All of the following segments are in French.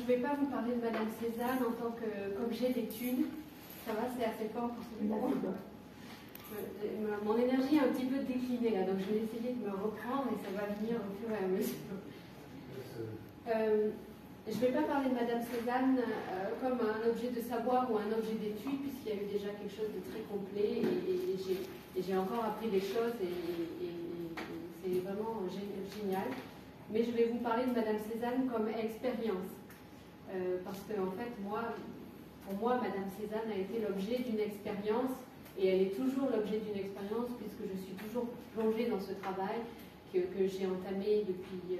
je ne vais pas vous parler de Madame Cézanne en tant qu'objet d'étude. Ça va, c'est assez fort pour ce moment. Mon énergie est un petit peu déclinée là, donc je vais essayer de me reprendre et ça va venir au fur et à mesure. Je ne vais pas parler de Madame Cézanne comme un objet de savoir ou un objet d'étude, puisqu'il y a eu déjà quelque chose de très complet et j'ai encore appris des choses et c'est vraiment génial. Mais je vais vous parler de Madame Cézanne comme expérience. Parce que, en fait, pour moi, Madame Cézanne a été l'objet d'une expérience. Et elle est toujours l'objet d'une expérience puisque je suis toujours plongée dans ce travail que j'ai entamé depuis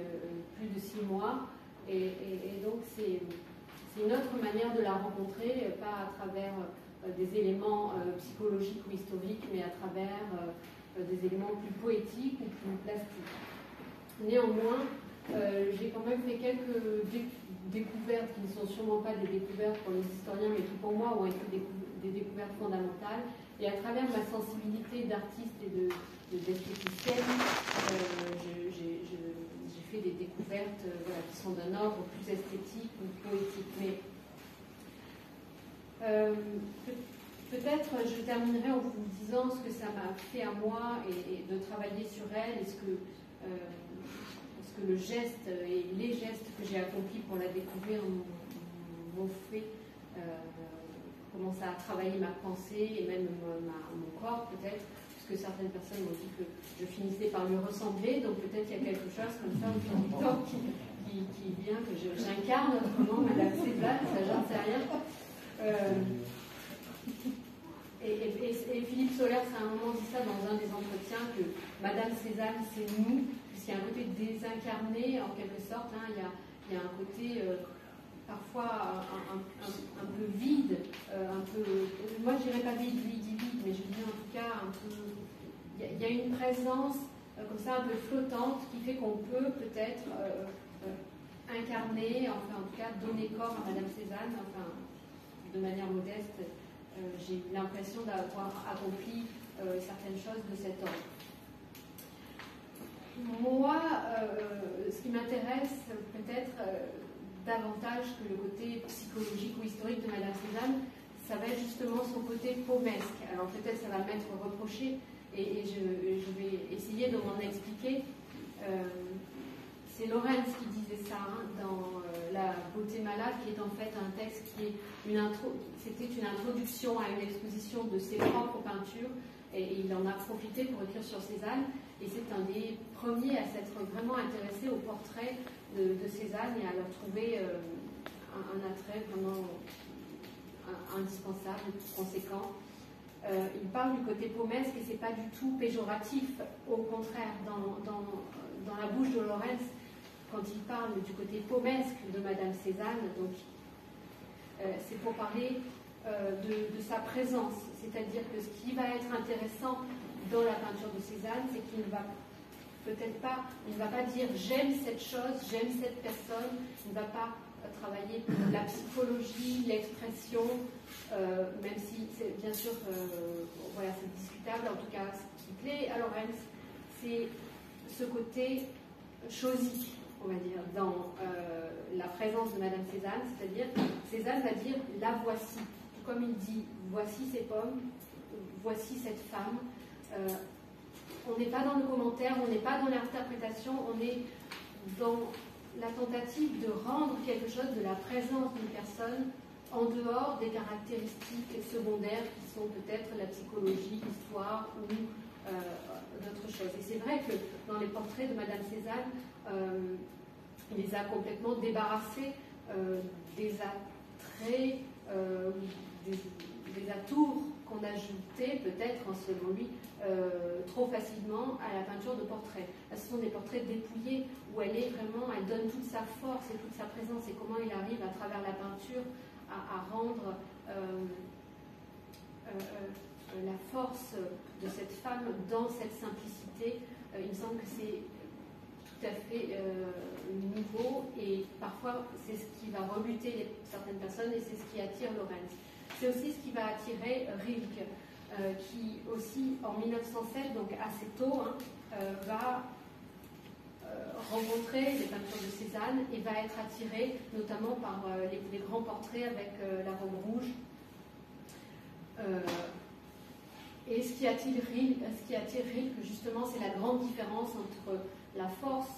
plus de 6 mois. Et donc c'est une autre manière de la rencontrer, pas à travers des éléments psychologiques ou historiques, mais à travers des éléments plus poétiques ou plus plastiques. Néanmoins, j'ai quand même fait quelques découvertes qui ne sont sûrement pas des découvertes pour les historiens, mais qui pour moi ont été des découvertes fondamentales. Et à travers ma sensibilité d'artiste et d'esthéticienne, j'ai fait des découvertes qui sont d'un ordre plus esthétique ou poétique. Mais peut-être je terminerai en vous disant ce que ça m'a fait à moi et de travailler sur elle et ce que le geste et les gestes que j'ai accomplis pour la découvrir m'ont fait. Comment ça a travaillé ma pensée et même mon corps peut-être, puisque certaines personnes m'ont dit que je finissais par lui ressembler, donc peut-être il y a quelque chose comme ça au fil du temps qui vient, que j'incarne autrement Madame Cézanne, ça j'en sais rien. Et Philippe Sollers à un moment dit ça dans un des entretiens, que Madame Cézanne c'est nous, puisqu'il y a un côté désincarné en quelque sorte, hein, il y a un côté parfois un peu vide, moi je dirais pas vide, mais je dirais en tout cas un peu, il y a une présence comme ça un peu flottante qui fait qu'on peut peut-être incarner, enfin en tout cas donner corps à Madame Cézanne, enfin de manière modeste, j'ai eu l'impression d'avoir accompli certaines choses de cet ordre. Moi, ce qui m'intéresse peut-être davantage que le côté psychologique ou historique de Madame Cézanne, ça va être justement son côté paumesque. Alors peut-être ça va m'être reproché et je vais essayer de m'en expliquer. C'est Lawrence qui disait ça dans La beauté malade, qui est en fait un texte qui est c'était une introduction à une exposition de ses propres peintures et il en a profité pour écrire sur Cézanne et c'est un des premiers à s'être vraiment intéressé au portrait de Cézanne et à leur trouver un attrait vraiment indispensable, conséquent. Il parle du côté paumesque et c'est pas du tout péjoratif, au contraire, dans la bouche de Lawrence, quand il parle du côté paumesque de Madame Cézanne, donc c'est pour parler de sa présence, c'est-à-dire que ce qui va être intéressant dans la peinture de Cézanne, c'est qu'il ne va peut-être pas, il ne va pas dire j'aime cette chose, j'aime cette personne, il ne va pas travailler la psychologie, l'expression, même si c'est bien sûr voilà, c'est discutable, en tout cas ce qui plaît à Lawrence, c'est ce côté chosique, on va dire, dans la présence de Madame Cézanne, c'est-à-dire Cézanne va dire la voici, comme il dit voici ces pommes, voici cette femme. On n'est pas dans le commentaire, on n'est pas dans l'interprétation, on est dans la tentative de rendre quelque chose de la présence d'une personne en dehors des caractéristiques secondaires qui sont peut-être la psychologie, l'histoire ou d'autres choses. Et c'est vrai que dans les portraits de Madame Cézanne, il les a complètement débarrassés des attraits, des atours qu'on ajoutait peut-être, selon lui, trop facilement à la peinture de portrait. Là, ce sont des portraits dépouillés où elle donne toute sa force et toute sa présence et comment il arrive à travers la peinture à rendre la force de cette femme dans cette simplicité. Il me semble que c'est tout à fait nouveau et parfois c'est ce qui va rebuter certaines personnes et c'est ce qui attire Lawrence. C'est aussi ce qui va attirer Rilke, qui aussi en 1907, donc assez tôt, va rencontrer les peintures de Cézanne et va être attiré notamment par les grands portraits avec la robe rouge. Et ce qui attire Rilke, justement, c'est la grande différence entre la force,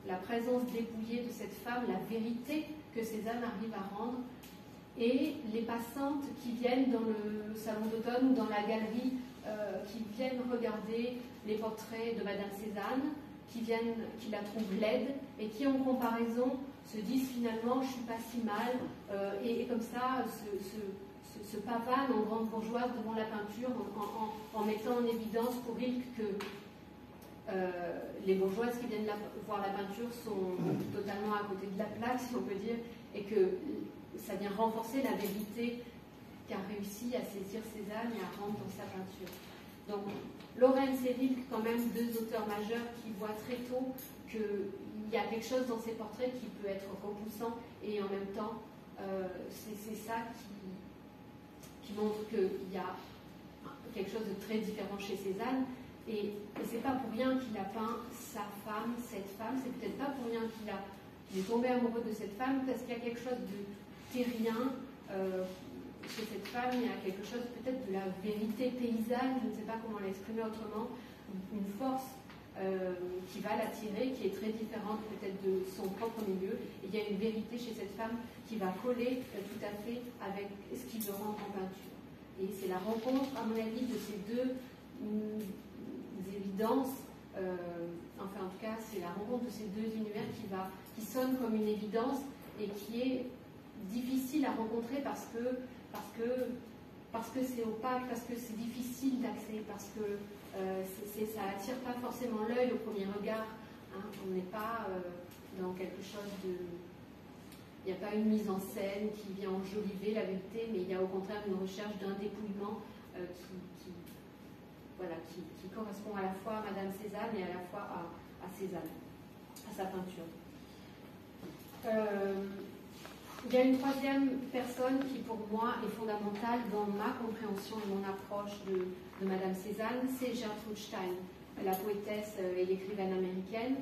la présence dépouillée de cette femme, la vérité que Cézanne arrive à rendre, et les passantes qui viennent dans le salon d'automne ou dans la galerie, qui viennent regarder les portraits de Madame Cézanne, qui la trouvent laide et qui, en comparaison, se disent finalement je suis pas si mal, et comme ça se pavanent en grande bourgeoise devant la peinture en mettant en évidence pour Rilke que les bourgeoises qui viennent voir la peinture sont totalement à côté de la plaque, si on peut dire, et que ça vient renforcer la vérité qu'a réussi à saisir Cézanne et à rendre dans sa peinture. Donc, Lorentz et Rilke, quand même, deux auteurs majeurs qui voient très tôt qu'il y a quelque chose dans ces portraits qui peut être repoussant, et en même temps, c'est ça qui montre qu'il y a quelque chose de très différent chez Cézanne. Et c'est pas pour rien qu'il a peint sa femme, cette femme, c'est peut-être pas pour rien qu'il est tombé amoureux de cette femme, parce qu'il y a quelque chose de terrien chez cette femme, il y a quelque chose peut-être de la vérité paysanne, je ne sais pas comment l'exprimer autrement, une force qui va l'attirer, qui est très différente peut-être de son propre milieu. Et il y a une vérité chez cette femme qui va coller tout à fait avec ce qui le rend en peinture. Et c'est la rencontre, à mon avis, de ces deux évidences, enfin en tout cas c'est la rencontre de ces deux univers qui sonne comme une évidence et qui est difficile à rencontrer parce que c'est opaque, parce que c'est difficile d'accès, parce que ça attire pas forcément l'œil au premier regard. Hein. On n'est pas dans quelque chose de... Il n'y a pas une mise en scène qui vient enjoliver la vérité, mais il y a au contraire une recherche d'un dépouillement qui correspond à la fois à Madame Cézanne et à la fois à Cézanne, à sa peinture. Il y a une troisième personne qui, pour moi, est fondamentale dans ma compréhension et mon approche de Madame Cézanne, c'est Gertrude Stein, la poétesse et l'écrivaine américaine,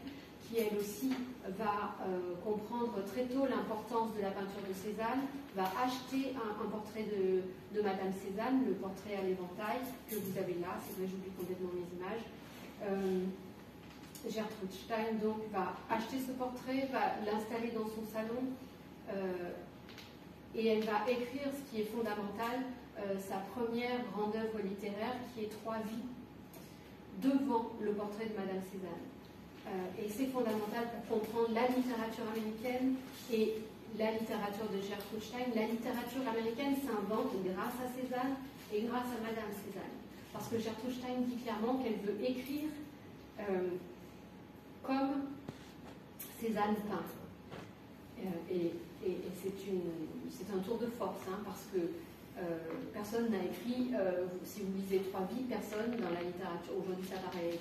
qui elle aussi va comprendre très tôt l'importance de la peinture de Cézanne, va acheter un portrait de Madame Cézanne, le portrait à l'éventail, que vous avez là, c'est vrai, j'oublie complètement mes images. Gertrude Stein donc va acheter ce portrait, va l'installer dans son salon, et elle va écrire ce qui est fondamental, sa première grande œuvre littéraire, qui est 3 vies, devant le portrait de Madame Cézanne. Et c'est fondamental pour comprendre la littérature américaine et la littérature de Gertrude Stein. La littérature américaine s'invente grâce à Cézanne et grâce à Madame Cézanne. Parce que Gertrude Stein dit clairement qu'elle veut écrire comme Cézanne peint. Et c'est un tour de force, hein, parce que personne n'a écrit, si vous lisez 3 vies, personne dans la littérature, aujourd'hui ça paraît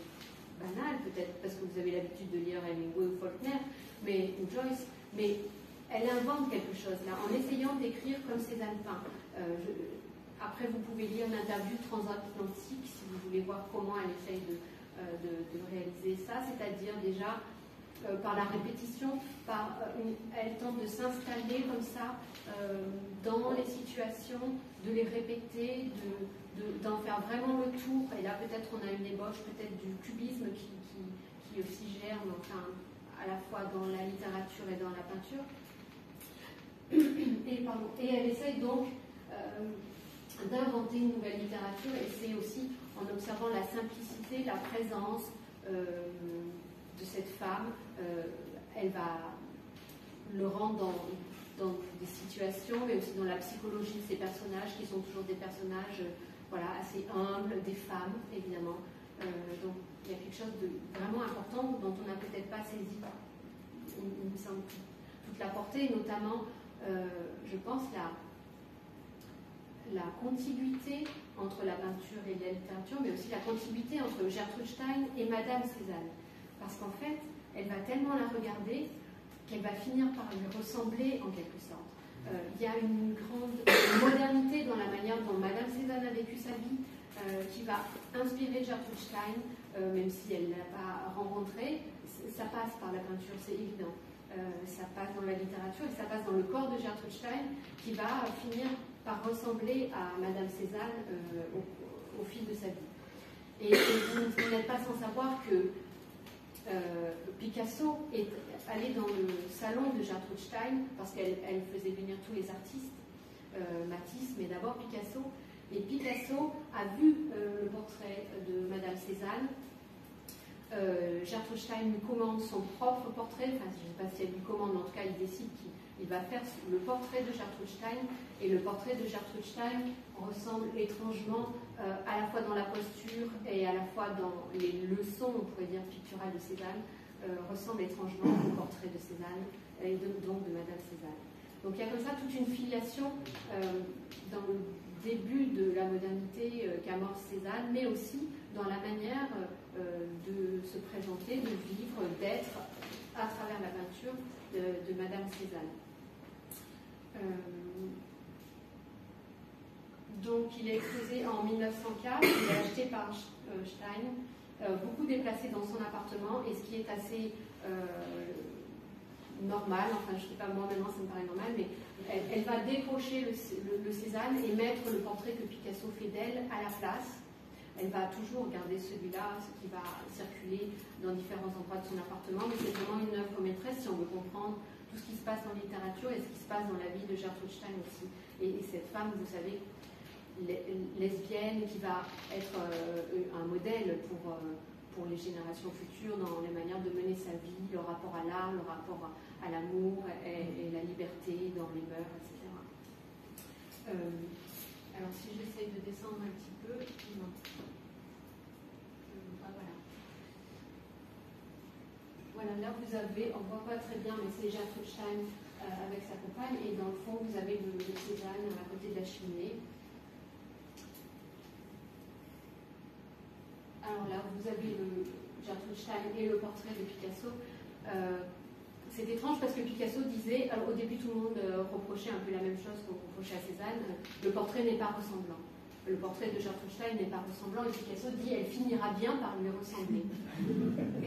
banal peut-être, parce que vous avez l'habitude de lire Hemingway ou Faulkner, ou Joyce, mais elle invente quelque chose là, en essayant d'écrire comme Cézanne peint. Après, vous pouvez lire l'interview transatlantique si vous voulez voir comment elle essaye de réaliser ça, c'est-à-dire déjà par la répétition, elle tente de s'installer comme ça dans les situations, de les répéter, d'en faire vraiment le tour. Et là, peut-être on a une ébauche peut-être du cubisme qui aussi germe, enfin, à la fois dans la littérature et dans la peinture. Et elle essaye donc d'inventer une nouvelle littérature, et c'est aussi en observant la simplicité, la présence de cette femme, elle va le rendre dans des situations, mais aussi dans la psychologie de ces personnages, qui sont toujours des personnages assez humbles, des femmes, évidemment. Donc, il y a quelque chose de vraiment important dont on n'a peut-être pas saisi, il me semble, toute la portée, notamment, je pense, la contiguïté entre la peinture et la littérature, mais aussi la contiguïté entre Gertrude Stein et Madame Cézanne. Parce qu'en fait, elle va tellement la regarder qu'elle va finir par lui ressembler en quelque sorte. Il y a une grande modernité dans la manière dont Madame Cézanne a vécu sa vie, qui va inspirer Gertrude Stein, même si elle ne l'a pas rencontré, ça passe par la peinture, c'est évident. Ça passe dans la littérature et ça passe dans le corps de Gertrude Stein, qui va finir par ressembler à Madame Cézanne au fil de sa vie. Et vous n'êtes pas sans savoir que Picasso est allé dans le salon de Gertrude Stein, parce qu'elle faisait venir tous les artistes, Matisse, mais d'abord Picasso. Et Picasso a vu le portrait de Madame Cézanne. Gertrude Stein lui commande son propre portrait, enfin je ne sais pas si elle lui commande, en tout cas il décide qu'il va faire le portrait de Gertrude Stein, et le portrait de Gertrude Stein ressemble étrangement à la fois dans la posture et à la fois dans les leçons, on pourrait dire, picturales de Cézanne, ressemble étrangement au portrait de Cézanne et donc de Madame Cézanne. Donc il y a comme ça toute une filiation dans le début de la modernité qu'amorce Cézanne, mais aussi dans la manière de se présenter, de vivre, d'être à travers la peinture de Madame Cézanne. Donc il est exposé en 1904, il est acheté par Stein, beaucoup déplacé dans son appartement, et ce qui est assez normal, enfin je ne sais pas, moi maintenant ça me paraît normal, mais elle va décrocher le Cézanne et mettre le portrait que Picasso fait d'elle à la place. Elle va toujours garder celui-là, ce qui va circuler dans différents endroits de son appartement, mais c'est vraiment une œuvre maîtresse si on veut comprendre tout ce qui se passe en littérature et ce qui se passe dans la vie de Gertrude Stein aussi. Et cette femme, vous savez, lesbienne, qui va être un modèle pour les générations futures dans les manières de mener sa vie, le rapport à l'art, le rapport à l'amour et la liberté dans les mœurs, etc. Alors si j'essaye de descendre un petit peu, non. Voilà. Voilà, là vous avez, on ne voit pas très bien, mais c'est Gertrude Stein avec sa compagne, et dans le fond vous avez le Cézanne à côté de la cheminée. Alors là, vous avez le Gertrude Stein et le portrait de Picasso. C'est étrange parce que Picasso disait, alors au début tout le monde reprochait un peu la même chose qu'on reprochait à Cézanne, le portrait n'est pas ressemblant. Le portrait de Gertrude Stein n'est pas ressemblant, et Picasso dit, elle finira bien par lui ressembler.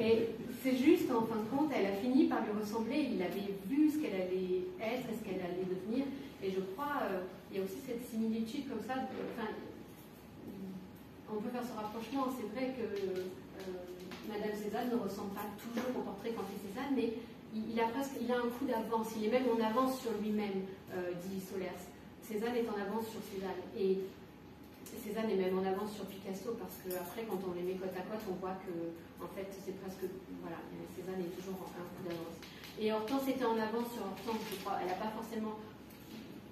Et c'est juste, en fin de compte, elle a fini par lui ressembler, il avait vu ce qu'elle allait être et ce qu'elle allait devenir, et je crois, il y a aussi cette similitude comme ça, on peut faire ce rapprochement. C'est vrai que Madame Cézanne ne ressemble pas toujours au portrait qu'en fait Cézanne, mais il a un coup d'avance, il est même en avance sur lui-même, dit Solers. Cézanne est en avance sur Cézanne, et Cézanne est même en avance sur Picasso, parce qu'après, quand on les met côte à côte, on voit que, en fait, c'est presque, voilà, Cézanne est toujours un coup d'avance. Et Hortense était en avance sur Hortense, je crois. Elle n'a pas forcément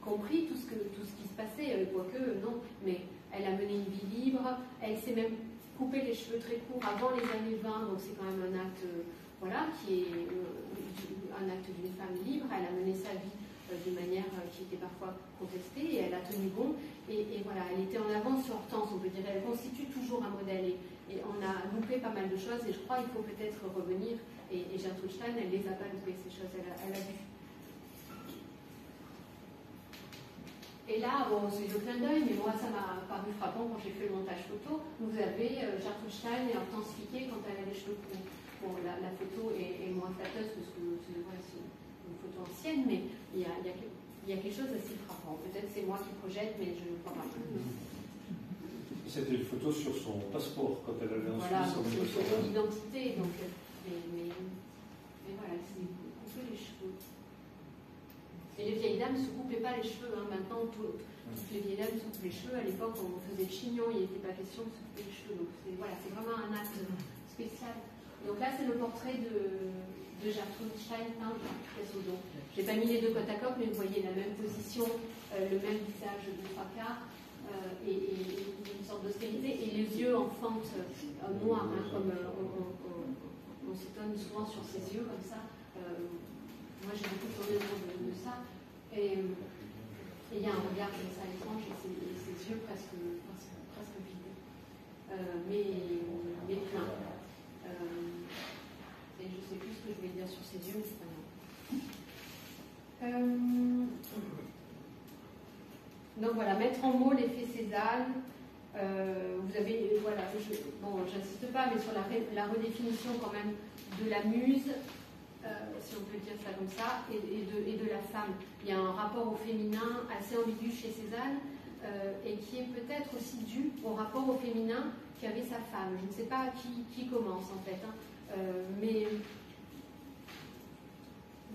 compris tout ce qui se passait, quoique, non, mais elle a mené une vie libre, elle s'est même coupé les cheveux très courts avant les années 20, donc c'est quand même un acte, voilà, qui est un acte d'une femme libre. Elle a mené sa vie d'une manière qui était parfois contestée, et elle a tenu bon, et voilà, elle était en avance sur Hortense, on peut dire, elle constitue toujours un modèle, et on a loupé pas mal de choses, et je crois qu'il faut peut-être revenir, et Gertrude Stein, elle les a pas loupées, ces choses, elle a vu. Et là, bon, c'est le clin d'œil, mais moi ça m'a paru frappant quand j'ai fait le montage photo. Vous avez Gertrude Stein et Hortense Fiquet quand elle a les cheveux courts. Bon, la photo est moins flatteuse parce que c'est une photo ancienne, mais il y a quelque chose d'assez frappant. Peut-être c'est moi qui projette, mais je ne crois pas. C'était une photo sur son passeport quand elle allait en Suisse. Voilà, c'est une photo d'identité, donc, mais voilà, c'est couper les cheveux. Et les vieilles dames ne se coupaient pas les cheveux. Hein. Maintenant, toutes les vieilles dames se coupent les cheveux. À l'époque, on faisait le chignon, il n'était pas question de se couper les cheveux. Donc voilà, c'est vraiment un acte spécial. Donc là, c'est le portrait de Gertrude Stein peint par Picasso. Donc, je n'ai pas mis les deux côte à côte, mais vous voyez la même position, le même visage de trois quarts, et une sorte d'austérité, et les yeux en fente noire, hein, comme on s'étonne souvent sur ses yeux comme ça. Moi, j'ai beaucoup tourné autour de ça, et il y a un regard comme ça étrange, et ses yeux presque vides, mais pleins. Et je ne sais plus ce que je voulais dire sur ses yeux, mais c'est pas grave. Donc voilà, mettre en mots l'effet Cézanne, Vous avez, voilà, j'insiste pas, mais sur la redéfinition quand même de la muse, si on peut dire ça comme ça, et de la femme. Il y a un rapport au féminin assez ambigu chez Cézanne, et qui est peut-être aussi dû au rapport au féminin qu'avait sa femme. Je ne sais pas qui commence en fait, hein. Mais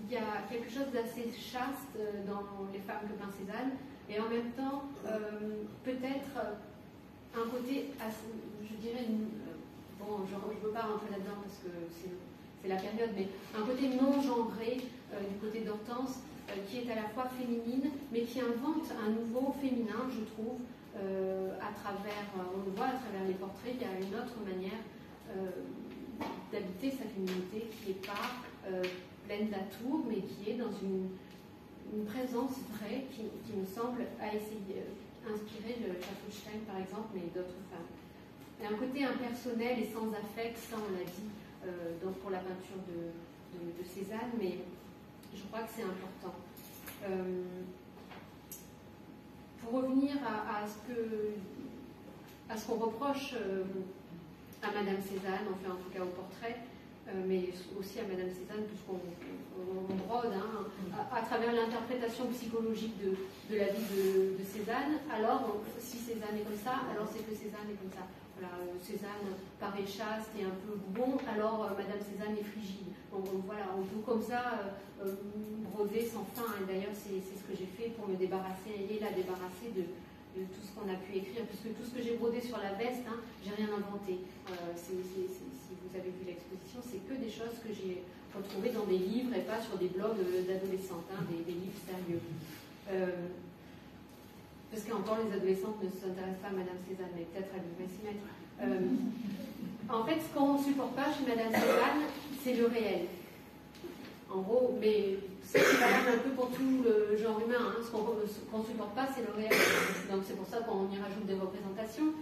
il y a quelque chose d'assez chaste dans les femmes que peint Cézanne, et en même temps, peut-être un côté, je dirais, bon, je ne veux pas rentrer là-dedans parce que c'est la période, mais un côté non genré du côté d'Hortense, qui est à la fois féminine, mais qui invente un nouveau féminin, je trouve, à travers, on le voit à travers les portraits, il y a une autre manière d'habiter sa féminité qui n'est pas pleine d'atours, mais qui est dans une présence vraie qui me semble à essayer inspirer le Gertrude par exemple, mais d'autres femmes. Il y a un côté impersonnel et sans affect, ça on l'a dit donc pour la peinture de Cézanne, mais je crois que c'est important. Pour revenir à ce qu'on reproche à Madame Cézanne, enfin en tout cas au portrait, mais aussi à Madame Cézanne, puisqu'on brode à travers l'interprétation psychologique de la vie de Cézanne. Alors, si Cézanne est comme ça, alors c'est que Cézanne est comme ça. Voilà, Cézanne paraît chaste et un peu bon, alors Madame Cézanne est frigide. Donc voilà, on peut comme ça broder sans fin. Et d'ailleurs, c'est ce que j'ai fait pour me débarrasser, et la débarrasser de tout ce qu'on a pu écrire, puisque tout ce que j'ai brodé sur la veste, j'ai rien inventé. Si vous avez vu l'exposition, c'est que des choses que j'ai retrouvées dans des livres et pas sur des blogs d'adolescentes, des livres sérieux. Parce qu'encore les adolescentes ne s'intéressent pas à Madame Cézanne, mais peut-être elles devraient s'y mettre. En fait, ce qu'on ne supporte pas chez Madame Cézanne, c'est le réel. En gros, mais c'est valable un peu pour tout le genre humain. Ce qu'on ne supporte pas, c'est le réel. Donc c'est pour ça qu'on y rajoute des représentations.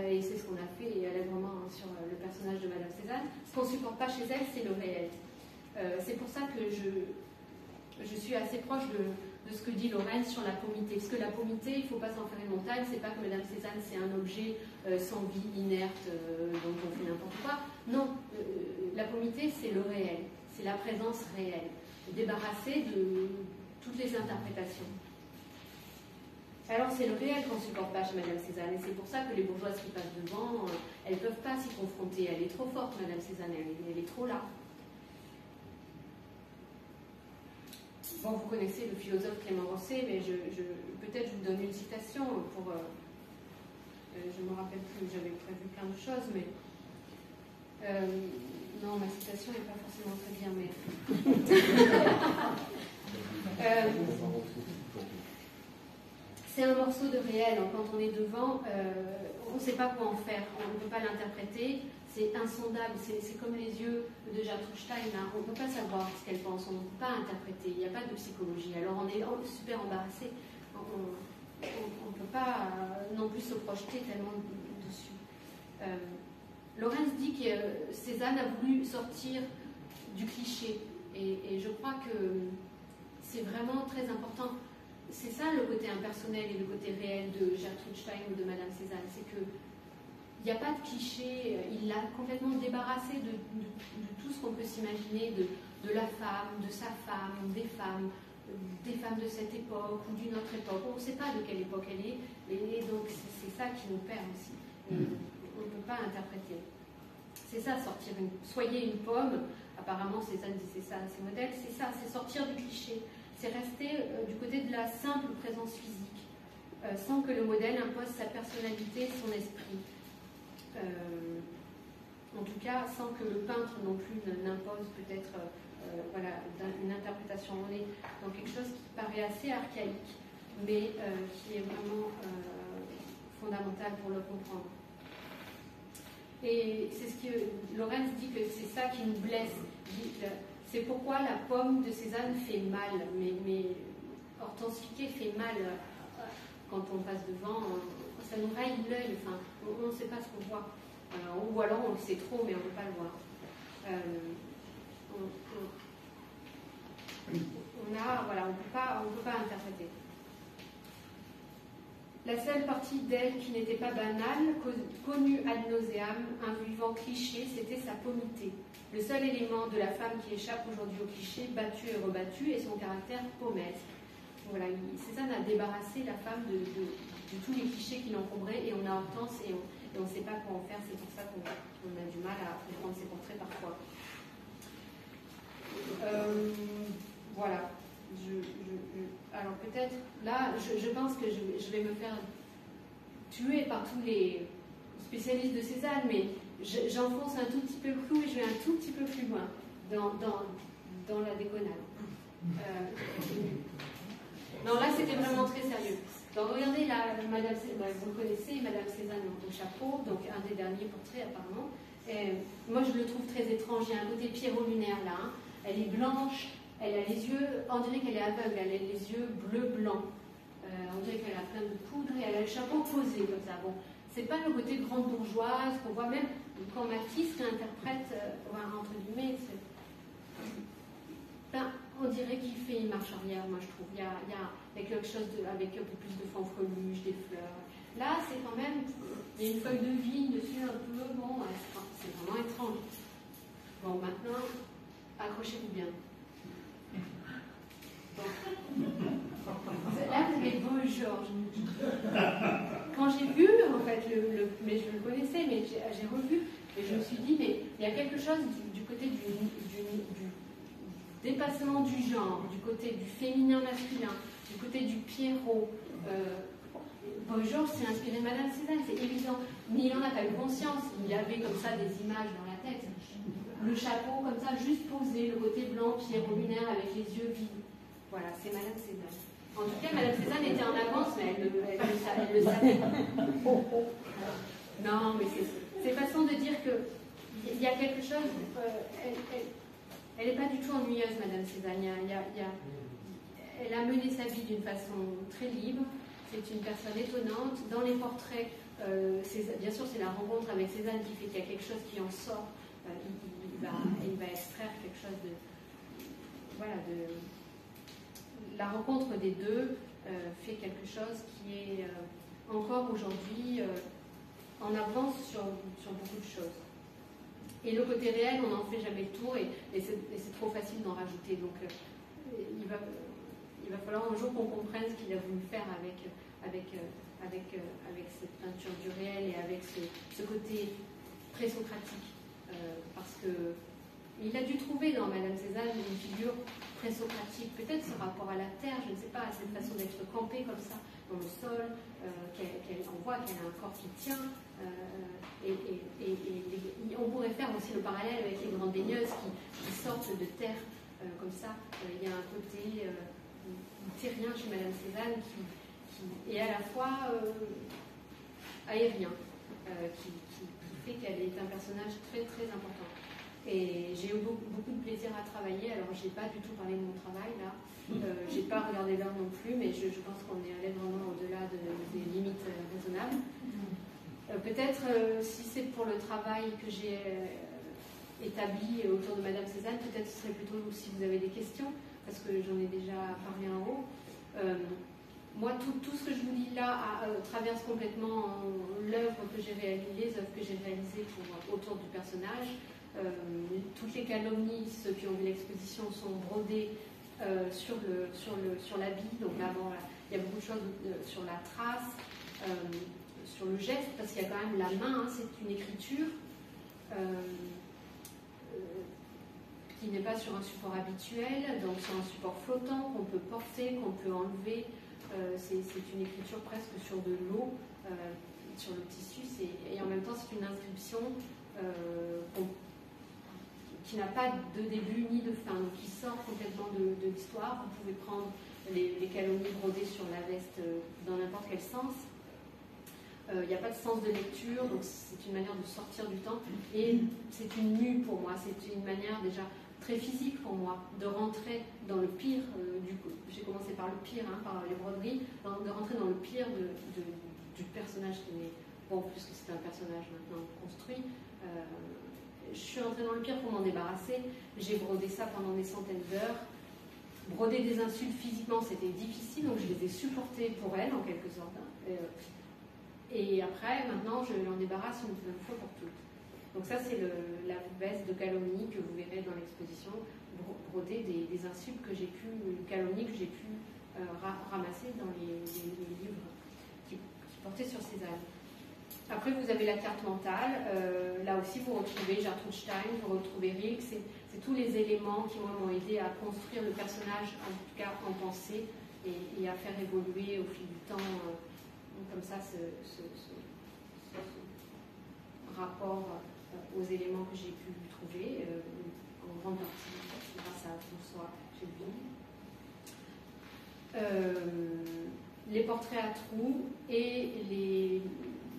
Et c'est ce qu'on a fait allègrement sur le personnage de Madame Cézanne. Ce qu'on ne supporte pas chez elle, c'est le réel. C'est pour ça que je suis assez proche de ce que dit Lorentz sur la pomité. Parce que la pomité, il ne faut pas s'en faire une montagne. C'est pas que Madame Cézanne, c'est un objet sans vie, inerte, dont on fait n'importe quoi. Non, la pomité, c'est le réel. C'est la présence réelle, débarrassée de toutes les interprétations. Alors c'est le réel qu'on ne supporte pas chez Madame Cézanne, et c'est pour ça que les bourgeoises qui passent devant, elles ne peuvent pas s'y confronter. Elle est trop forte, Madame Cézanne, elle est trop là. Bon, vous connaissez le philosophe Clément Rosset, mais peut-être je vous donne une citation pour... je ne me rappelle plus, j'avais prévu plein de choses, mais... non, ma citation n'est pas forcément très bien, mais... c'est un morceau de réel. Quand on est devant, on ne sait pas quoi en faire, on ne peut pas l'interpréter, c'est insondable, c'est comme les yeux de Gertrude Stein, on ne peut pas savoir ce qu'elle pense, on ne peut pas interpréter, il n'y a pas de psychologie. Alors on est super embarrassé, on ne peut pas non plus se projeter tellement dessus. Lorentz dit que Cézanne a voulu sortir du cliché, et je crois que c'est vraiment très important. C'est ça le côté impersonnel et le côté réel de Gertrude Stein ou de Madame Cézanne, c'est que il n'y a pas de cliché, il l'a complètement débarrassé de tout ce qu'on peut s'imaginer de la femme, de sa femme, des femmes de cette époque ou d'une autre époque. On ne sait pas de quelle époque elle est, et donc c'est ça qui nous perd aussi. On ne peut pas interpréter. C'est ça, soyez une pomme. Apparemment, Cézanne disait ça à ses modèles. C'est ça, c'est sortir du cliché. C'est rester du côté de la simple présence physique, sans que le modèle impose sa personnalité, son esprit. En tout cas, sans que le peintre non plus n'impose peut-être une interprétation. On est dans quelque chose qui paraît assez archaïque, mais qui est vraiment fondamental pour le comprendre. Et c'est ce que Lorentz dit, que c'est ça qui nous blesse. C'est pourquoi la pomme de Cézanne fait mal, mais Hortense Fiquet fait mal quand on passe devant, ça nous raye l'œil, enfin, on ne sait pas ce qu'on voit. Ou alors on le sait trop, mais on ne peut pas le voir. On ne peut pas interpréter. La seule partie d'elle qui n'était pas banale, connue ad nauseam, un vivant cliché, c'était sa pommité. Le seul élément de la femme qui échappe aujourd'hui au cliché, battue et rebattue, est son caractère pommesque. Voilà, Cézanne a débarrassé la femme de tous les clichés qui l'encombraient, et on a Hortense et on ne sait pas quoi en faire. C'est pour ça qu'on a du mal à comprendre ses portraits parfois. Voilà. Alors peut-être, là, je pense que je vais me faire tuer par tous les spécialistes de Cézanne, mais j'enfonce un tout petit peu le clou et je vais un tout petit peu plus loin dans la déconnade. Non, là, c'était vraiment très sérieux. Donc, regardez, là, Madame Cézanne, vous le connaissez, Madame Cézanne au chapeau, donc un des derniers portraits, apparemment. Moi, je le trouve très étrange. Il y a un côté Pierrot-lunaire, là. Hein. Elle est blanche, elle a les yeux, on dirait qu'elle est aveugle, elle a les yeux bleu-blanc. On dirait qu'elle a plein de poudre et elle a le chapeau posé, comme ça. Bon, c'est pas le côté grande bourgeoise qu'on voit même quand Matisse réinterprète, entre guillemets, on dirait qu'il fait une marche arrière, moi je trouve. Il y a quelque chose avec un peu plus de fanfreluche, des fleurs. Là, c'est quand même, il y a une feuille de vigne dessus, un peu, bon, c'est vraiment étrange. Bon, maintenant, accrochez-vous bien. Bon. Là, vous avez beau, Georges. Quand j'ai vu, en fait, mais je le connaissais, mais j'ai revu, et je me suis dit, mais il y a quelque chose du côté du dépassement du genre, du côté du féminin masculin, du côté du Pierrot. Paul Georges s'est inspiré de Madame Cézanne, c'est évident, mais il n'en a pas eu conscience. Il avait comme ça des images dans la tête. Le chapeau comme ça, juste posé, le côté blanc, Pierrot lunaire avec les yeux vides. Voilà, c'est Madame Cézanne. En tout cas, Madame Cézanne était en avance, mais elle le savait. Non, mais c'est façon de dire qu'il y a quelque chose. Elle n'est pas du tout ennuyeuse, Madame Cézanne. Elle a mené sa vie d'une façon très libre. C'est une personne étonnante. Dans les portraits, bien sûr, c'est la rencontre avec Cézanne qui fait qu'il y a quelque chose qui en sort. Il va extraire quelque chose de... Voilà, la rencontre des deux fait quelque chose qui est encore aujourd'hui en avance sur beaucoup de choses. Et le côté réel, on n'en fait jamais le tour et c'est trop facile d'en rajouter. Donc il va falloir un jour qu'on comprenne ce qu'il a voulu faire avec cette peinture du réel et avec ce côté présocratique. Parce que il a dû trouver dans Madame Cézanne une figure présocratique, peut-être ce rapport à la terre, je ne sais pas, à cette façon d'être campée comme ça dans le sol, on voit qu'elle a un corps qui tient, et on pourrait faire aussi le parallèle avec les grandes baigneuses qui sortent de terre comme ça. Il y a un côté terrien chez Madame Cézanne qui est à la fois aérien, qui fait qu'elle est un personnage très très important. Et j'ai eu beaucoup de plaisir à travailler. Alors, je n'ai pas du tout parlé de mon travail, là. Je n'ai pas regardé l'heure non plus, mais je pense qu'on est allé vraiment au-delà des limites raisonnables. Peut-être, si c'est pour le travail que j'ai établi autour de Madame Cézanne, peut-être ce serait plutôt si vous avez des questions, parce que j'en ai déjà parlé en haut. Moi, tout ce que je vous dis là traverse complètement l'œuvre que j'ai réalisée, les œuvres que j'ai réalisées autour du personnage. Toutes les calomnies, ceux qui ont vu l'exposition, sont brodées sur l'habit. Donc là, bon, il y a beaucoup de choses sur la trace, sur le geste, parce qu'il y a quand même la main, hein, c'est une écriture qui n'est pas sur un support habituel, donc sur un support flottant qu'on peut porter, qu'on peut enlever. C'est une écriture presque sur de l'eau, sur le tissu, et en même temps c'est une inscription qui n'a pas de début ni de fin, donc qui sort complètement de l'histoire. Vous pouvez prendre les calomnies brodées sur la veste dans n'importe quel sens. Il n'y a pas de sens de lecture, donc c'est une manière de sortir du temps, et c'est une mue pour moi, c'est une manière déjà très physique pour moi, de rentrer dans le pire, j'ai commencé par le pire, hein, par les broderies, de rentrer dans le pire du personnage qui est, bon, puisque c'est un personnage maintenant construit, je suis entrée dans le pire pour m'en débarrasser, j'ai brodé ça pendant des centaines d'heures, Broder des insultes physiquement, c'était difficile, donc je les ai supportées pour elle, en quelque sorte. Et après, maintenant, je l'en débarrasse une fois pour toutes. Donc ça, c'est la veste de calomnie que vous verrez dans l'exposition, broder des insultes que j'ai pu, calomnies que j'ai pu ramasser dans les livres qui portaient sur Cézanne. Après, vous avez la carte mentale. Là aussi, vous retrouvez Gertrude Stein, vous retrouvez Rilke. C'est tous les éléments qui, moi, m'ont aidé à construire le personnage, en tout cas en pensée, et à faire évoluer au fil du temps, comme ça, ce rapport aux éléments que j'ai pu trouver, en grande partie grâce à François Chédeville. Les portraits à trous et les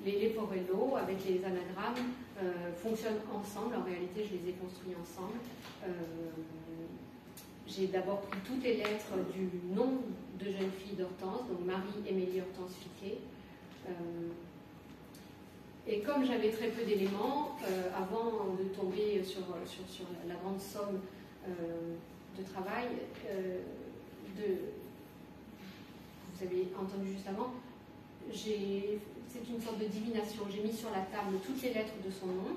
leporello avec les anagrammes fonctionnent ensemble. En réalité, je les ai construits ensemble. J'ai d'abord pris toutes les lettres du nom de jeune fille d'Hortense, donc Marie-Émilie Hortense Fiquet. Et comme j'avais très peu d'éléments, avant de tomber sur la grande somme de travail, vous avez entendu juste avant, c'est une sorte de divination. J'ai mis sur la table toutes les lettres de son nom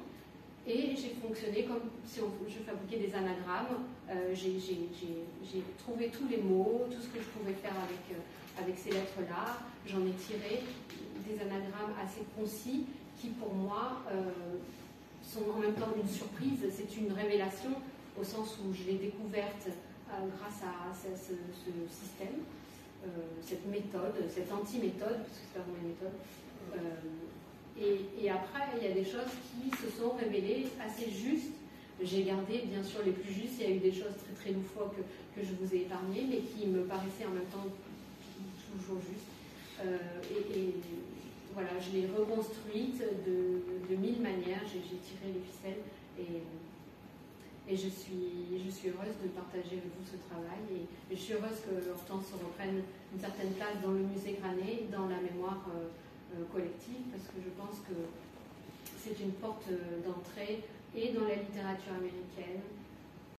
et j'ai fonctionné comme si je fabriquais des anagrammes. J'ai trouvé tous les mots, tout ce que je pouvais faire avec ces lettres-là. J'en ai tiré des anagrammes assez concis qui, pour moi, sont en même temps une surprise. C'est une révélation au sens où je l'ai découverte grâce à ce système. Cette méthode, cette anti-méthode, parce que c'est pas vraiment une méthode. Et après, il y a des choses qui se sont révélées assez justes. J'ai gardé, bien sûr, les plus justes. Il y a eu des choses très très loufoques que je vous ai épargnées, mais qui me paraissaient en même temps toujours justes. Et voilà, je l'ai reconstruite de mille manières. J'ai tiré les ficelles et je suis heureuse de partager avec vous ce travail et je suis heureuse que Hortense reprenne une certaine place dans le musée Granet, dans la mémoire collective, parce que je pense que c'est une porte d'entrée et dans la littérature américaine